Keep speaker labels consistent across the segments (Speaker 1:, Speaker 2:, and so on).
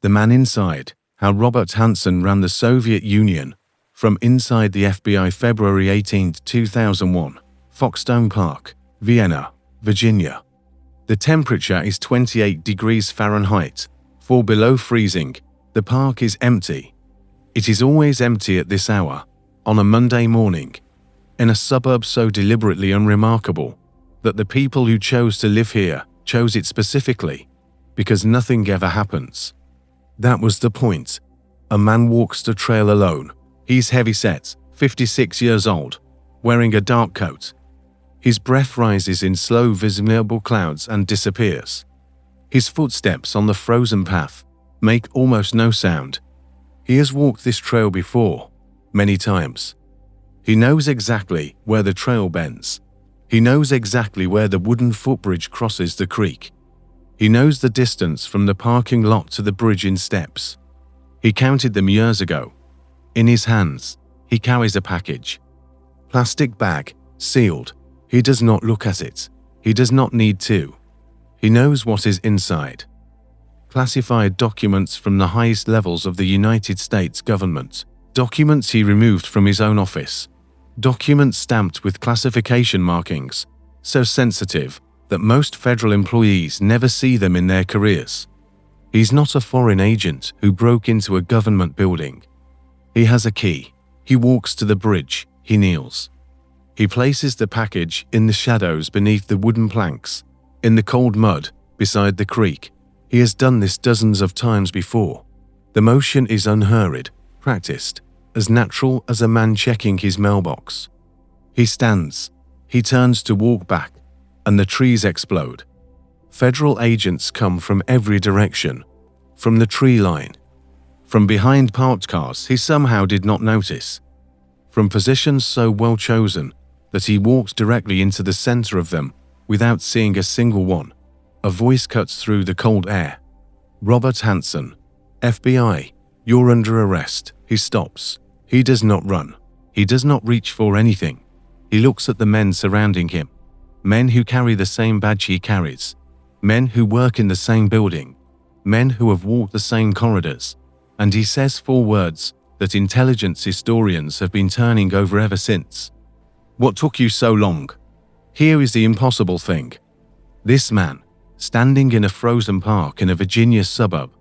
Speaker 1: The Man Inside: How Robert Hanssen Ran the Soviet Union. From Inside the FBI, February 18, 2001. Foxstone Park, Vienna, Virginia. The temperature is 28 degrees Fahrenheit, 4 below freezing. The park is empty. It is always empty at this hour, on a Monday morning, in a suburb so deliberately unremarkable that the people who chose to live here chose it specifically, because nothing ever happens. That was the point. A man walks the trail alone. He's heavy-set, 56 years old, wearing a dark coat. His breath rises in slow, visible clouds and disappears. His footsteps on the frozen path make almost no sound. He has walked this trail before, many times. He knows exactly where the trail bends. He knows exactly where the wooden footbridge crosses the creek. He knows the distance from the parking lot to the bridge in steps. He counted them years ago. In his hands, he carries a package. Plastic bag, sealed. He does not look at it. He does not need to. He knows what is inside. Classified documents from the highest levels of the United States government. Documents he removed from his own office. Documents stamped with classification markings, so sensitive that most federal employees never see them in their careers. He's not a foreign agent who broke into a government building. He has a key. He walks to the bridge. He kneels. He places the package in the shadows beneath the wooden planks, in the cold mud beside the creek. He has done this dozens of times before. The motion is unhurried, practiced, as natural as a man checking his mailbox. He stands. He turns to walk back, and the trees explode. Federal agents come from every direction, from the tree line, from behind parked cars he somehow did not notice, from positions so well chosen that he walks directly into the center of them without seeing a single one. A voice cuts through the cold air. Robert Hanssen, FBI, you're under arrest. He stops. He does not run. He does not reach for anything. He looks at the men surrounding him, men who carry the same badge he carries, men who work in the same building, men who have walked the same corridors, and he says 4 words that intelligence historians have been turning over ever since. What took you so long? Here is the impossible thing. This man, standing in a frozen park in a Virginia suburb,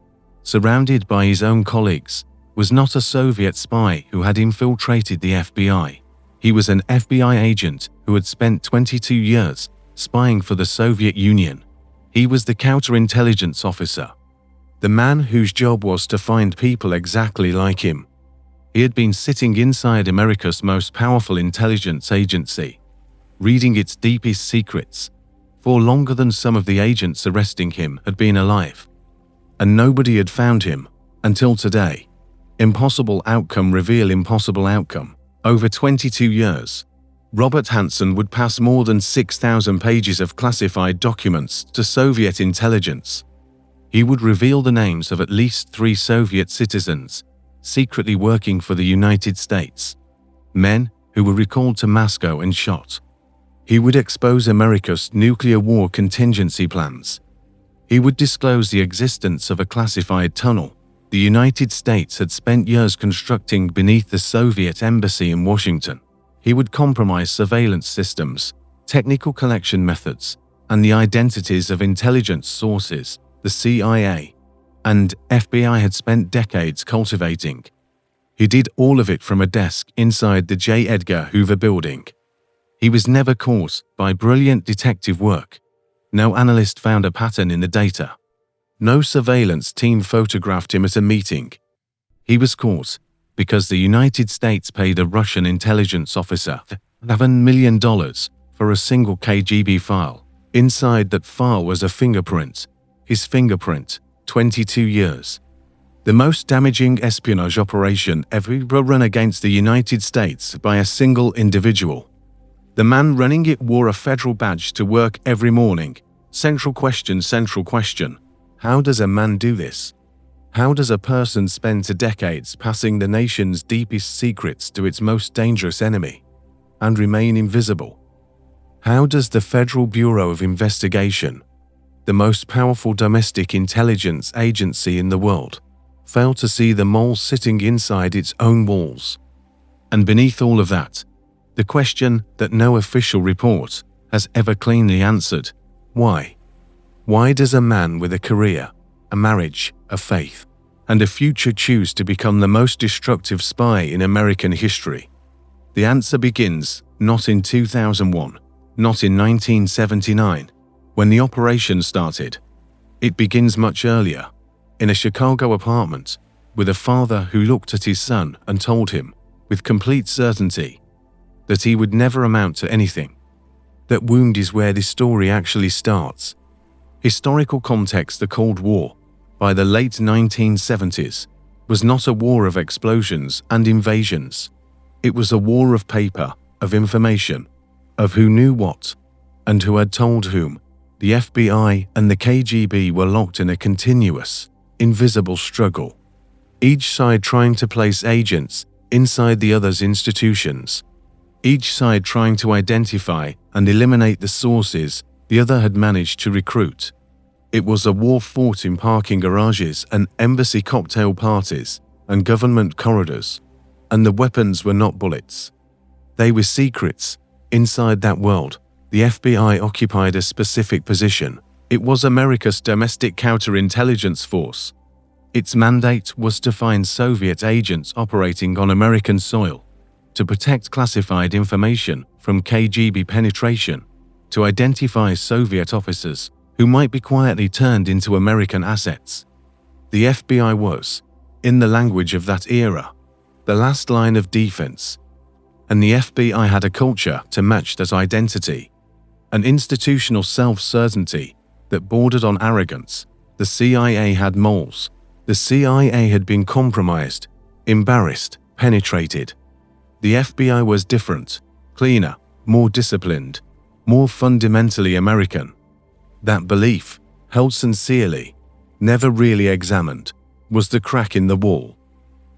Speaker 1: surrounded by his own colleagues, was not a Soviet spy who had infiltrated the FBI. He was an FBI agent who had spent 22 years spying for the Soviet Union. He was the counterintelligence officer, the man whose job was to find people exactly like him. He had been sitting inside America's most powerful intelligence agency, reading its deepest secrets, for longer than some of the agents arresting him had been alive. And nobody had found him until today. Impossible outcome reveal impossible outcome. Over 22 years, Robert Hanssen would pass more than 6,000 pages of classified documents to Soviet intelligence. He would reveal the names of at least 3 Soviet citizens secretly working for the United States, men who were recalled to Moscow and shot. He would expose America's nuclear war contingency plans. He would disclose the existence of a classified tunnel the United States had spent years constructing beneath the Soviet embassy in Washington. He would compromise surveillance systems, technical collection methods, and the identities of intelligence sources the CIA and FBI had spent decades cultivating. He did all of it from a desk inside the J. Edgar Hoover building. He was never caught by brilliant detective work. No analyst found a pattern in the data. No surveillance team photographed him at a meeting. He was caught because the United States paid a Russian intelligence officer $11 million for a single KGB file. Inside that file was a fingerprint. His fingerprint, 22 years. The most damaging espionage operation ever run against the United States by a single individual. The man running it wore a federal badge to work every morning. Central question. How does a man do this? How does a person spend decades passing the nation's deepest secrets to its most dangerous enemy and remain invisible? How does the Federal Bureau of Investigation, the most powerful domestic intelligence agency in the world, failed to see the mole sitting inside its own walls. And beneath all of that, the question that no official report has ever cleanly answered: why? Why does a man with a career, a marriage, a faith, and a future choose to become the most destructive spy in American history? The answer begins not in 2001, not in 1979, when the operation started. It begins much earlier, in a Chicago apartment, with a father who looked at his son and told him, with complete certainty, that he would never amount to anything. That wound is where this story actually starts. Historical context: the Cold War, by the late 1970s, was not a war of explosions and invasions. It was a war of paper, of information, of who knew what, and who had told whom. The FBI and the KGB were locked in a continuous, invisible struggle, each side trying to place agents inside the other's institutions, each side trying to identify and eliminate the sources the other had managed to recruit. It was a war fought in parking garages and embassy cocktail parties and government corridors, and the weapons were not bullets. They were secrets. Inside that world, the FBI occupied a specific position. It was America's domestic counterintelligence force. Its mandate was to find Soviet agents operating on American soil, to protect classified information from KGB penetration, to identify Soviet officers who might be quietly turned into American assets. The FBI was, in the language of that era, the last line of defense. And the FBI had a culture to match that identity, an institutional self-certainty that bordered on arrogance. The CIA had moles. The CIA had been compromised, embarrassed, penetrated. The FBI was different, cleaner, more disciplined, more fundamentally American. That belief, held sincerely, never really examined, was the crack in the wall.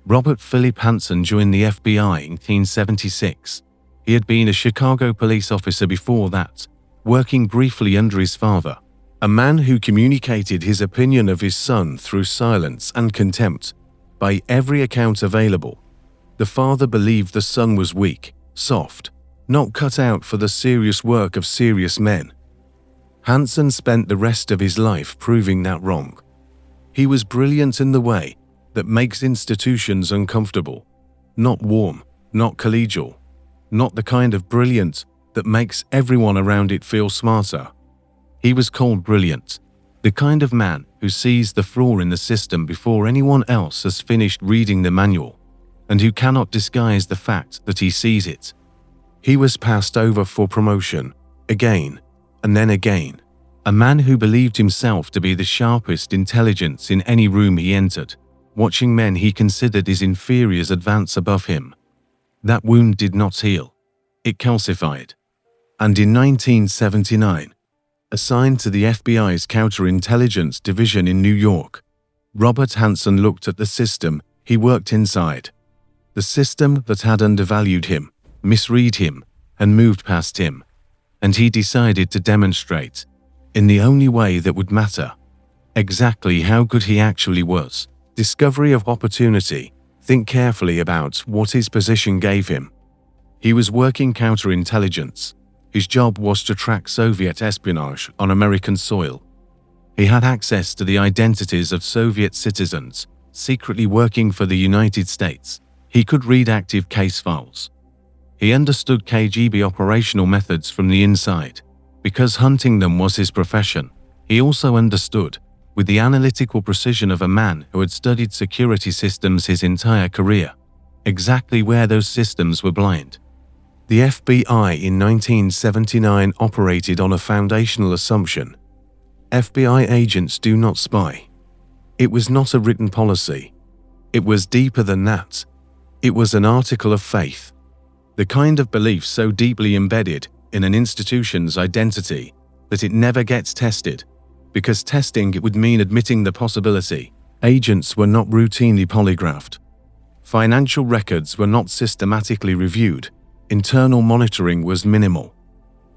Speaker 1: Robert Philip Hansen joined the FBI in 1976. He had been a Chicago police officer before that, working briefly under his father, a man who communicated his opinion of his son through silence and contempt. By every account available, the father believed the son was weak, soft, not cut out for the serious work of serious men. Hansen spent the rest of his life proving that wrong. He was brilliant in the way that makes institutions uncomfortable, not warm, not collegial, not the kind of brilliant that makes everyone around it feel smarter. He was called brilliant, the kind of man who sees the flaw in the system before anyone else has finished reading the manual, and who cannot disguise the fact that he sees it. He was passed over for promotion, again, and then again, a man who believed himself to be the sharpest intelligence in any room he entered, watching men he considered his inferiors advance above him. That wound did not heal. It calcified. And in 1979, assigned to the FBI's counterintelligence division in New York, Robert Hansen looked at the system he worked inside. The system that had undervalued him, misread him, and moved past him. And he decided to demonstrate, in the only way that would matter, exactly how good he actually was. Discovery of opportunity. Think carefully about what his position gave him. He was working counterintelligence. His job was to track Soviet espionage on American soil. He had access to the identities of Soviet citizens secretly working for the United States. He could read active case files. He understood KGB operational methods from the inside. Because hunting them was his profession, he also understood, with the analytical precision of a man who had studied security systems his entire career, exactly where those systems were blind. The FBI in 1979 operated on a foundational assumption. FBI agents do not spy. It was not a written policy. It was deeper than that. It was an article of faith. The kind of belief so deeply embedded in an institution's identity that it never gets tested, because testing it would mean admitting the possibility. Agents were not routinely polygraphed. Financial records were not systematically reviewed. Internal monitoring was minimal.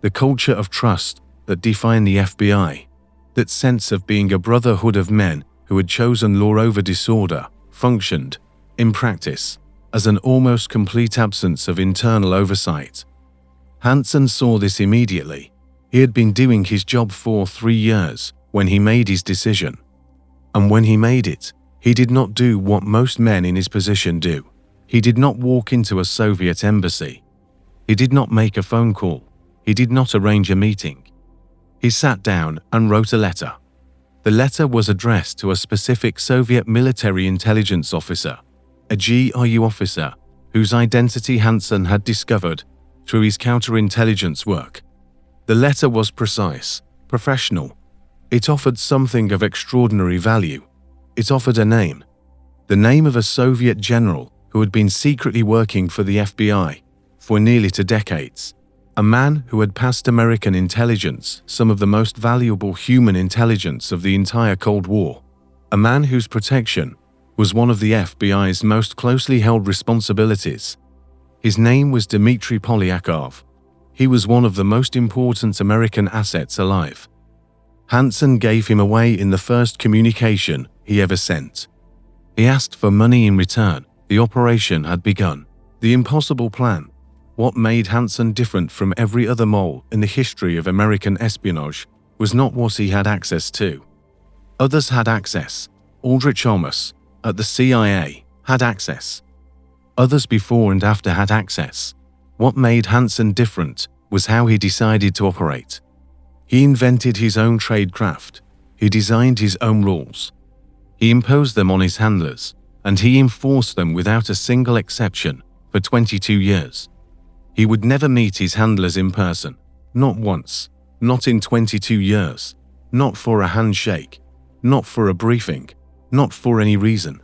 Speaker 1: The culture of trust that defined the FBI, that sense of being a brotherhood of men who had chosen law over disorder, functioned, in practice, as an almost complete absence of internal oversight. Hansen saw this immediately. He had been doing his job for 3 years when he made his decision. And when he made it, he did not do what most men in his position do. He did not walk into a Soviet embassy. He did not make a phone call. He did not arrange a meeting. He sat down and wrote a letter. The letter was addressed to a specific Soviet military intelligence officer, a GRU officer whose identity Hansen had discovered through his counterintelligence work. The letter was precise, professional. It offered something of extraordinary value. It offered a name. The name of a Soviet general who had been secretly working for the FBI for nearly 2 decades. A man who had passed American intelligence some of the most valuable human intelligence of the entire Cold War. A man whose protection was one of the FBI's most closely held responsibilities. His name was Dmitry Polyakov. He was one of the most important American assets alive. Hansen gave him away in the first communication he ever sent. He asked for money in return. The operation had begun. The impossible plan. What made Hansen different from every other mole in the history of American espionage was not what he had access to. Others had access. Aldrich Thomas, at the CIA, had access. Others before and after had access. What made Hansen different was how he decided to operate. He invented his own tradecraft. He designed his own rules. He imposed them on his handlers, and he enforced them without a single exception for 22 years. He would never meet his handlers in person, not once, not in 22 years, not for a handshake, not for a briefing, not for any reason.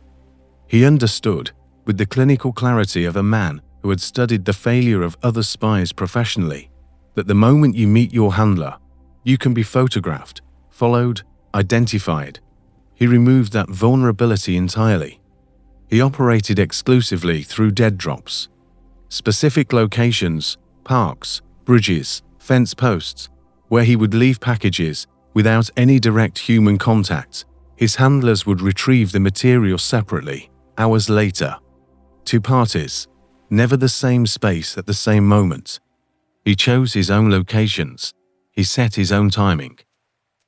Speaker 1: He understood, with the clinical clarity of a man who had studied the failure of other spies professionally, that the moment you meet your handler, you can be photographed, followed, identified. He removed that vulnerability entirely. He operated exclusively through dead drops. Specific locations, parks, bridges, fence posts, where he would leave packages without any direct human contact. His handlers would retrieve the material separately, hours later. 2 parties, never the same space at the same moment. He chose his own locations. He set his own timing.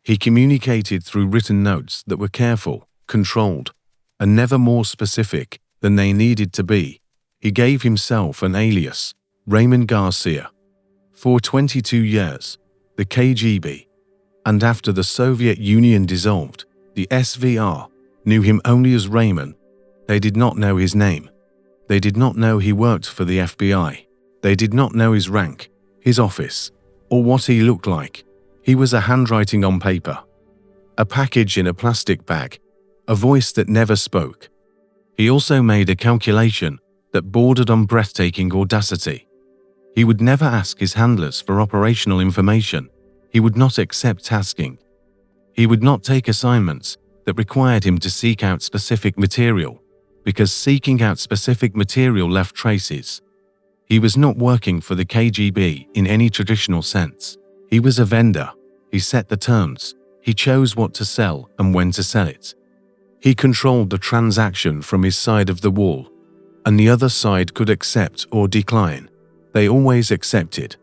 Speaker 1: He communicated through written notes that were careful, controlled, and never more specific than they needed to be. He gave himself an alias, Raymond Garcia. For 22 years, the KGB, and after the Soviet Union dissolved, the SVR, knew him only as Raymond. They did not know his name. They did not know he worked for the FBI. They did not know his rank, his office, or what he looked like. He was a handwriting on paper, a package in a plastic bag, a voice that never spoke. He also made a calculation that bordered on breathtaking audacity. He would never ask his handlers for operational information. He would not accept tasking. He would not take assignments that required him to seek out specific material, because seeking out specific material left traces. He was not working for the KGB in any traditional sense. He was a vendor. He set the terms. He chose what to sell and when to sell it. He controlled the transaction from his side of the wall, and the other side could accept or decline. They always accepted.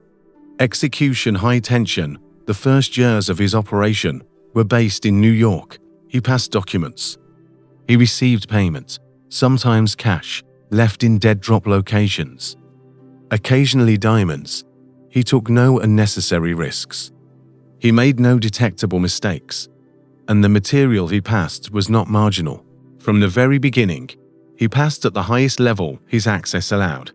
Speaker 1: Execution high tension. The first years of his operation were based in New York. He passed documents. He received payment, sometimes cash, left in dead drop locations. Occasionally diamonds. He took no unnecessary risks. He made no detectable mistakes. And the material he passed was not marginal. From the very beginning, he passed at the highest level his access allowed.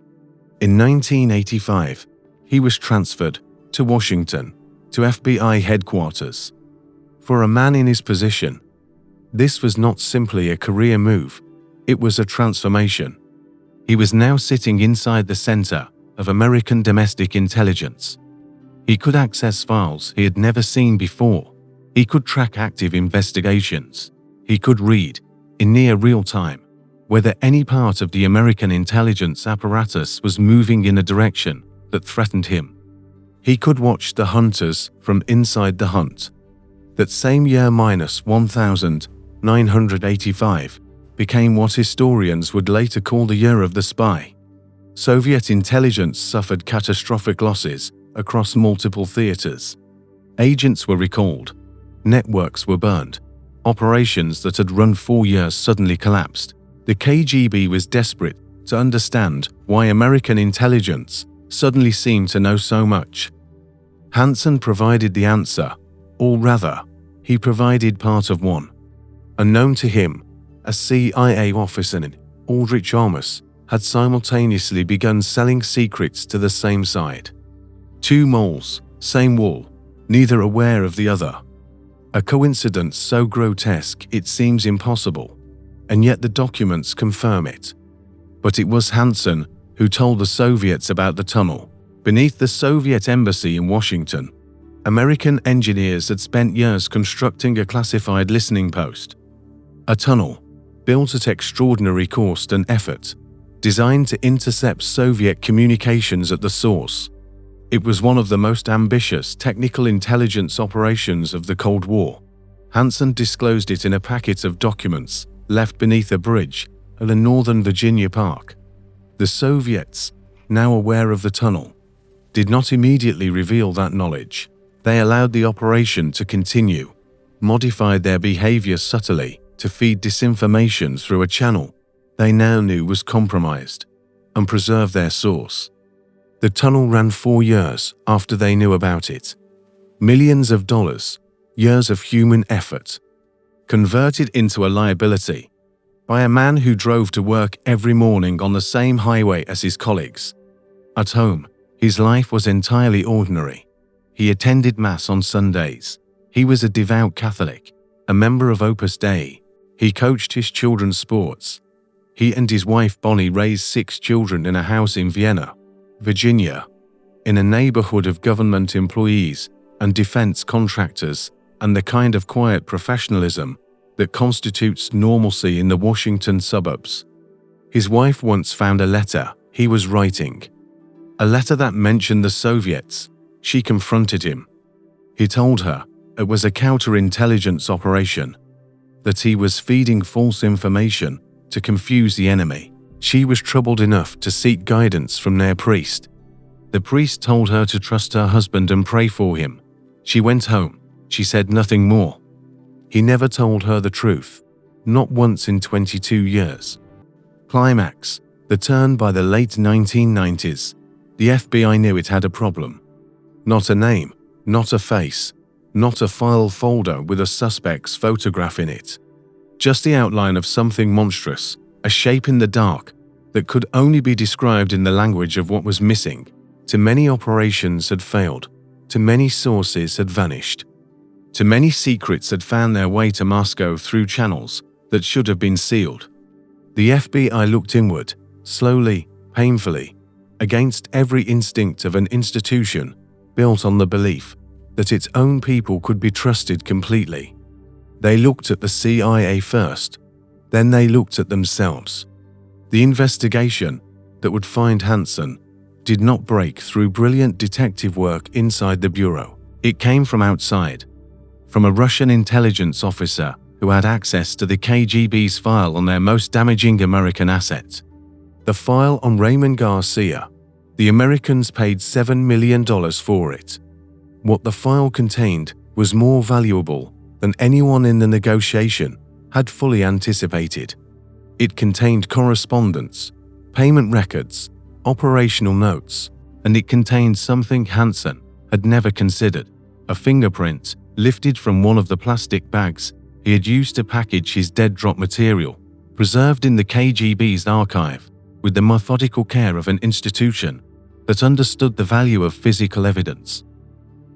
Speaker 1: In 1985, he was transferred to Washington, to FBI headquarters. For a man in his position, this was not simply a career move, it was a transformation. He was now sitting inside the center of American domestic intelligence. He could access files he had never seen before. He could track active investigations. He could read, in near real time, whether any part of the American intelligence apparatus was moving in a direction that threatened him. He could watch the hunters from inside the hunt. That same year -1985, became what historians would later call the Year of the Spy. Soviet intelligence suffered catastrophic losses across multiple theaters. Agents were recalled, networks were burned, operations that had run 4 years suddenly collapsed. The KGB was desperate to understand why American intelligence suddenly seemed to know so much. Hansen provided the answer, or rather, he provided part of one. Unknown to him, a CIA officer named Aldrich Amos had simultaneously begun selling secrets to the same side. Two moles, same wool, neither aware of the other. A coincidence so grotesque it seems impossible, and yet the documents confirm it. But it was Hansen who told the Soviets about the tunnel. Beneath the Soviet embassy in Washington, American engineers had spent years constructing a classified listening post. A tunnel, built at extraordinary cost and effort, designed to intercept Soviet communications at the source. It was one of the most ambitious technical intelligence operations of the Cold War. Hansen disclosed it in a packet of documents left beneath a bridge at a northern Virginia park. The Soviets, now aware of the tunnel, did not immediately reveal that knowledge. They allowed the operation to continue, modified their behavior subtly to feed disinformation through a channel they now knew was compromised, and preserve their source. The tunnel ran 4 years after they knew about it. Millions of dollars, years of human effort, converted into a liability by a man who drove to work every morning on the same highway as his colleagues. At home, his life was entirely ordinary. He attended Mass on Sundays. He was a devout Catholic, a member of Opus Dei. He coached his children's sports. He and his wife Bonnie raised 6 children in a house in Vienna, Virginia, in a neighborhood of government employees and defense contractors, and the kind of quiet professionalism that constitutes normalcy in the Washington suburbs. His wife once found a letter he was writing, a letter that mentioned the Soviets. She confronted him. He told her it was a counterintelligence operation, that he was feeding false information to confuse the enemy. She was troubled enough to seek guidance from their priest. The priest told her to trust her husband and pray for him. She went home. She said nothing more. He never told her the truth, not once in 22 years. Climax, the turn by the late 1990s. The FBI knew it had a problem. Not a name, not a face, not a file folder with a suspect's photograph in it. Just the outline of something monstrous, a shape in the dark that could only be described in the language of what was missing. Too many operations had failed. Too many sources had vanished. Too many secrets had found their way to Moscow through channels that should have been sealed. The FBI looked inward, slowly, painfully, against every instinct of an institution built on the belief that its own people could be trusted completely. They looked at the CIA first, then they looked at themselves. The investigation that would find Hansen did not break through brilliant detective work inside the bureau. It came from outside, from a Russian intelligence officer who had access to the KGB's file on their most damaging American asset. The file on Raymond Garcia. The Americans paid $7 million for it. What the file contained was more valuable than anyone in the negotiation had fully anticipated. It contained correspondence, payment records, operational notes, and it contained something Hansen had never considered, a fingerprint lifted from one of the plastic bags he had used to package his dead drop material, preserved in the KGB's archive with the methodical care of an institution that understood the value of physical evidence.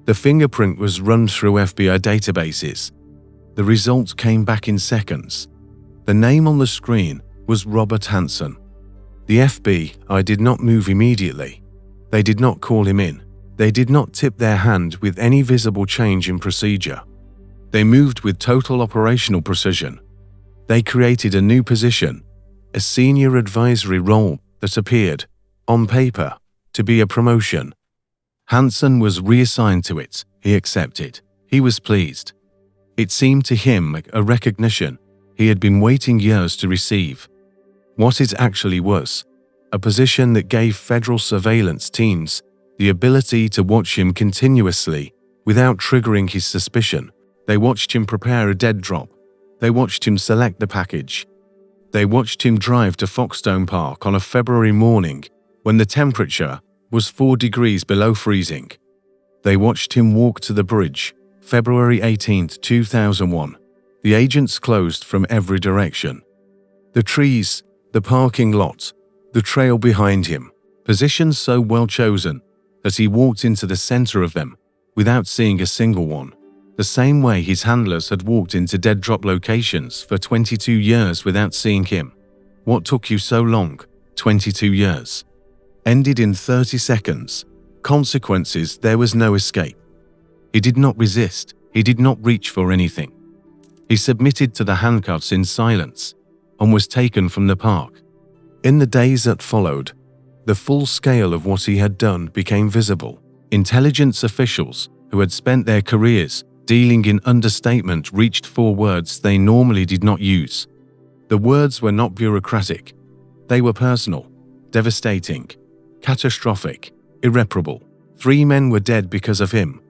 Speaker 1: The fingerprint was run through FBI databases. The results came back in seconds. The name on the screen was Robert Hansen. The FBI did not move immediately. They did not call him in. They did not tip their hand with any visible change in procedure. They moved with total operational precision. They created a new position, a senior advisory role that appeared, on paper, to be a promotion. Hansen was reassigned to it. He accepted. He was pleased. It seemed to him a recognition he had been waiting years to receive. What it actually was, a position that gave federal surveillance teams the ability to watch him continuously without triggering his suspicion. They watched him prepare a dead drop. They watched him select the package. They watched him drive to Foxstone Park on a February morning when the temperature was 4 degrees below freezing. They watched him walk to the bridge, February 18, 2001. The agents closed from every direction. The trees, the parking lot, the trail behind him, positions so well chosen that he walked into the center of them without seeing a single one, the same way his handlers had walked into dead drop locations for 22 years without seeing him. What took you so long? 22 years. Ended in 30 seconds. Consequences, there was no escape. He did not resist. He did not reach for anything. He submitted to the handcuffs in silence and was taken from the park. In the days that followed, the full scale of what he had done became visible. Intelligence officials who had spent their careers dealing in understatement reached for words they normally did not use. The words were not bureaucratic. They were personal, devastating, catastrophic, irreparable. 3 men were dead because of him.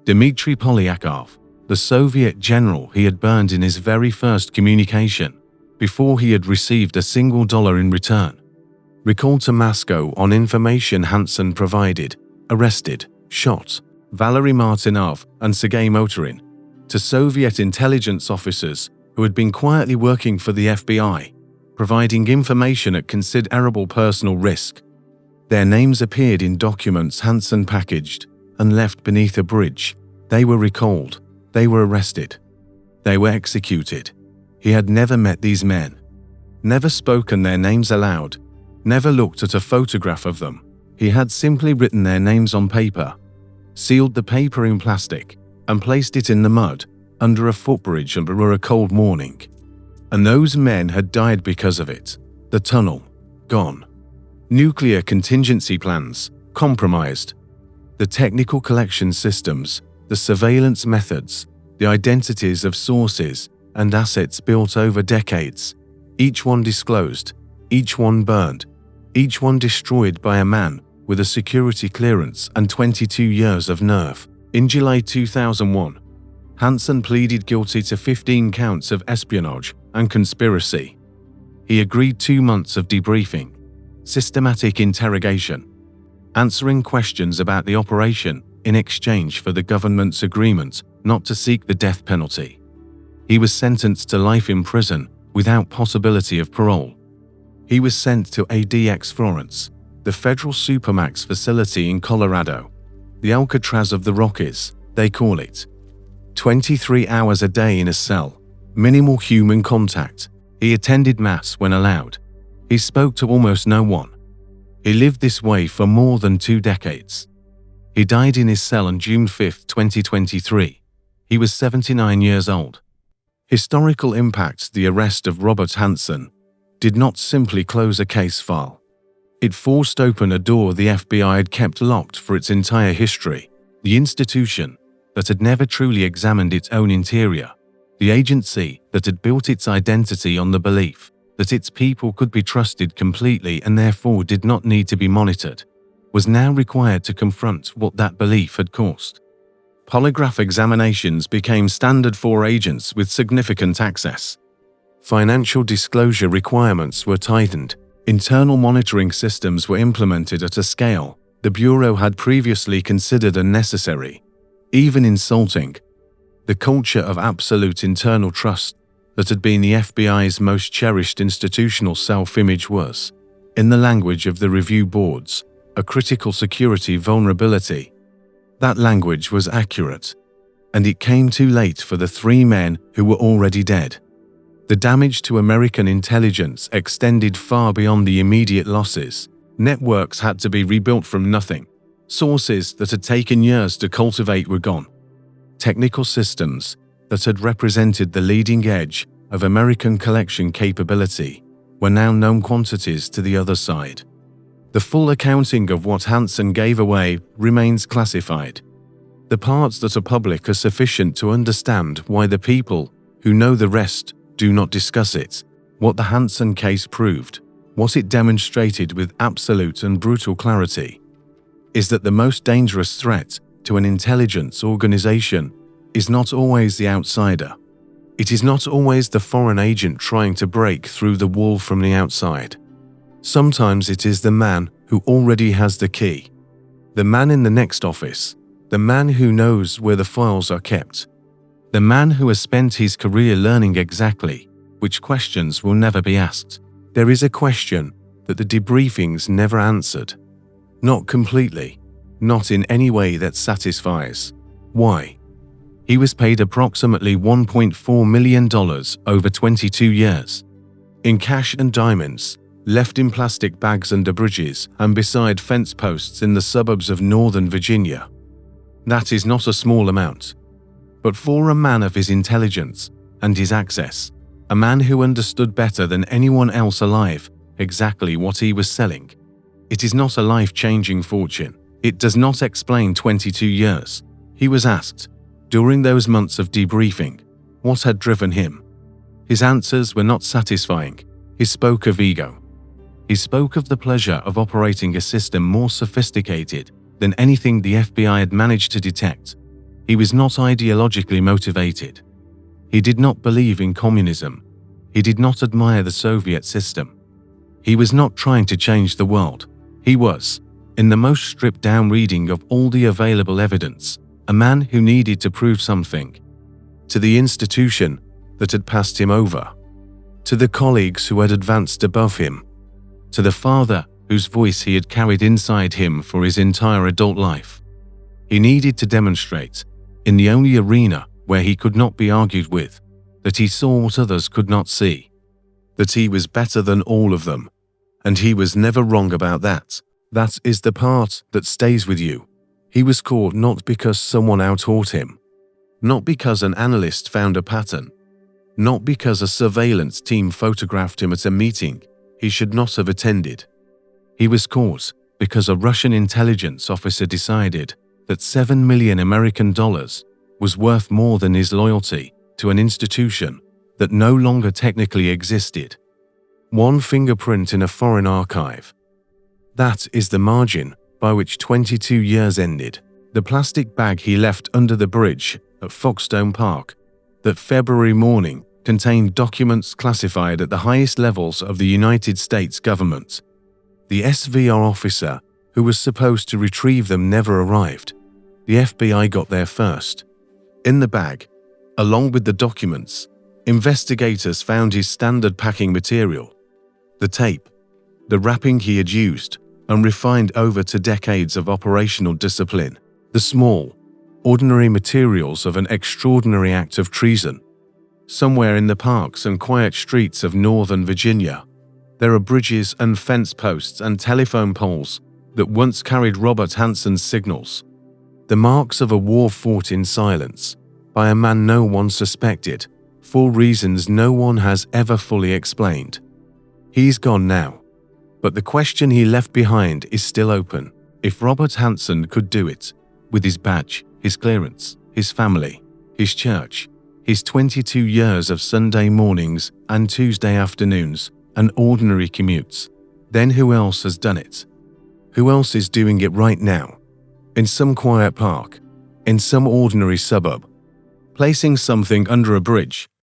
Speaker 1: Dmitry Polyakov, the Soviet general he had burned in his very first communication, before he had received a single dollar in return. Recalled to Moscow on information Hansen provided, arrested, shot. Valery Martinov and Sergei Motorin, to Soviet intelligence officers who had been quietly working for the FBI, providing information at considerable personal risk. Their names appeared in documents Hansen packaged and left beneath a bridge. They were recalled. They were arrested. They were executed. He had never met these men, never spoken their names aloud, never looked at a photograph of them. He had simply written their names on paper, sealed the paper in plastic, and placed it in the mud under a footbridge under a cold morning. And those men had died because of it. The tunnel, gone. Nuclear contingency plans, compromised. The technical collection systems, the surveillance methods, the identities of sources and assets built over decades, each one disclosed, each one burned, each one destroyed by a man with a security clearance and 22 years of nerve. In July 2001, Hansen pleaded guilty to 15 counts of espionage and conspiracy. He agreed 2 months of debriefing, systematic interrogation, answering questions about the operation in exchange for the government's agreement not to seek the death penalty. He was sentenced to life in prison without possibility of parole. He was sent to ADX Florence, the federal supermax facility in Colorado, the Alcatraz of the Rockies, they call it. 23 hours a day in a cell, minimal human contact. He attended mass when allowed. He spoke to almost no one. He lived this way for more than 2 decades. He died in his cell on June 5, 2023. He was 79 years old. Historical impacts. The arrest of Robert Hansen did not simply close a case file. It forced open a door the FBI had kept locked for its entire history. The institution that had never truly examined its own interior, the agency that had built its identity on the belief that its people could be trusted completely and therefore did not need to be monitored, was now required to confront what that belief had caused. Polygraph examinations became standard for agents with significant access. Financial disclosure requirements were tightened. Internal monitoring systems were implemented at a scale the Bureau had previously considered unnecessary, even insulting. The culture of absolute internal trust that had been the FBI's most cherished institutional self-image was, in the language of the review boards, a critical security vulnerability. That language was accurate, and it came too late for the 3 men who were already dead. The damage to American intelligence extended far beyond the immediate losses. Networks had to be rebuilt from nothing. Sources that had taken years to cultivate were gone. Technical systems that had represented the leading edge of American collection capability were now known quantities to the other side. The full accounting of what Hansen gave away remains classified. The parts that are public are sufficient to understand why the people who know the rest Do not discuss it. What the Hansen case proved, what it demonstrated with absolute and brutal clarity, is that the most dangerous threat to an intelligence organization is not always the outsider. It is not always the foreign agent trying to break through the wall from the outside. Sometimes it is the man who already has the key. The man in the next office. The man who knows where the files are kept. The man who has spent his career learning exactly which questions will never be asked. There is a question that the debriefings never answered. Not completely. Not in any way that satisfies. Why? He was paid approximately $1.4 million over 22 years. In cash and diamonds, left in plastic bags under bridges and beside fence posts in the suburbs of Northern Virginia. That is not a small amount. But for a man of his intelligence and his access, a man who understood better than anyone else alive exactly what he was selling, it is not a life-changing fortune. It does not explain 22 years. He was asked, during those months of debriefing, what had driven him. His answers were not satisfying. He spoke of ego. He spoke of the pleasure of operating a system more sophisticated than anything the FBI had managed to detect. He was not ideologically motivated. He did not believe in communism. He did not admire the Soviet system. He was not trying to change the world. He was, in the most stripped-down reading of all the available evidence, a man who needed to prove something. To the institution that had passed him over. To the colleagues who had advanced above him. To the father whose voice he had carried inside him for his entire adult life. He needed to demonstrate, in the only arena where he could not be argued with, that he saw what others could not see. That he was better than all of them. And he was never wrong about that. That is the part that stays with you. He was caught not because someone outtaught him. Not because an analyst found a pattern. Not because a surveillance team photographed him at a meeting he should not have attended. He was caught because a Russian intelligence officer decided that $7 million American was worth more than his loyalty to an institution that no longer technically existed. One fingerprint in a foreign archive. That is the margin by which 22 years ended. The plastic bag he left under the bridge at Foxstone Park that February morning contained documents classified at the highest levels of the United States government. The SVR officer who was supposed to retrieve them never arrived. The FBI got there first. In the bag, along with the documents, investigators found his standard packing material. The tape, the wrapping he had used and refined over to decades of operational discipline. The small, ordinary materials of an extraordinary act of treason. Somewhere in the parks and quiet streets of Northern Virginia, there are bridges and fence posts and telephone poles that once carried Robert Hansen's signals. The marks of a war fought in silence, by a man no one suspected, for reasons no one has ever fully explained. He's gone now, but the question he left behind is still open. If Robert Hansen could do it, with his badge, his clearance, his family, his church, his 22 years of Sunday mornings and Tuesday afternoons and ordinary commutes, then who else has done it? Who else is doing it right now? In some quiet park, in some ordinary suburb, placing something under a bridge